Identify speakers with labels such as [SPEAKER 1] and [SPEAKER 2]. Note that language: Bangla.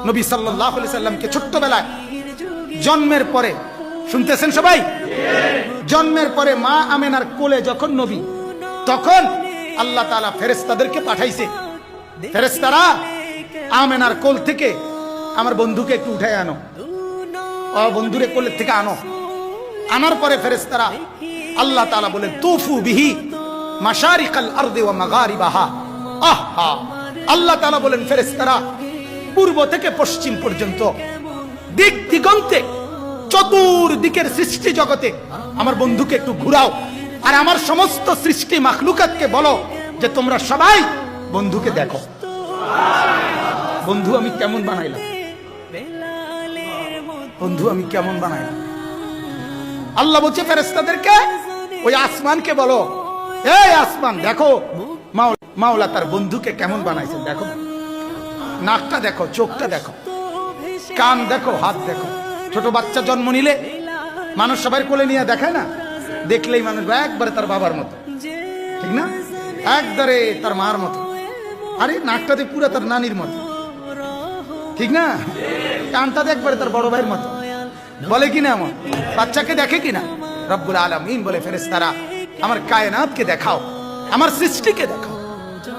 [SPEAKER 1] নবী সাল্লাল্লাহু আলাইহি সাল্লামকে ছোট্টবেলায় জন্মের পরে, শুনতেছেন সবাই, জন্মের পরে মা আমেনার কোলে যখন নবী, তখন আল্লাহ তাআলা ফেরেশতাদেরকে পাঠাইছে, ফেরেশতারা আমেনার কোল থেকে আমার বন্ধুকে একটু উঠায় আনো, ও বন্ধুরে কোলের থেকে আনো। আনার পরে ফেরেশতারা আল্লাহ তাআলা বলেন তুফু বিহি মাশারিকাল আরদি ওয়া মাগারিবাহা। আহা, আল্লাহ তাআলা বলেন ফেরেশতারা পূর্ব থেকে পশ্চিম পর্যন্ত দিক দিগন্তে চতুর্দিকের সৃষ্টি জগতে আমার বন্ধুকে একটু ঘুরাও, আর আমার সমস্ত সৃষ্টি মাখলুকাতকে বলো যে তোমরা সবাই বন্ধুকে দেখো। বন্ধু আমি কেমন বানাইলাম, বন্ধু আমি কেমন বানাইলাম। আল্লাহ বলছে ফেরেশতাদেরকে ওই আসমানকে বলো, এই আসমান দেখো মাওলা তার বন্ধুকে কেমন বানাইছেন, দেখো নাকটা দেখো, চোখটা দেখো, কান দেখো, হাত দেখো। ছোট বাচ্চা জন্ম নিলে মানুষ সবাই কোলে নিয়ে দেখায় না, দেখলেই মানুষ একবারে তার বাবার মতো, ঠিক না, একবারে তার মার মতো। আরে নাকটাতে পুরো তার নানির মতো, ঠিক না, কানটাতে একবারে তার বড় ভাইয়ের মতো, বলে কিনা এমন বাচ্চাকে দেখে কিনা। রব্বুল আলামিন বলে ফেরেশতারা আমার কায়নাতকে দেখাও, আমার সৃষ্টিকে দেখাও।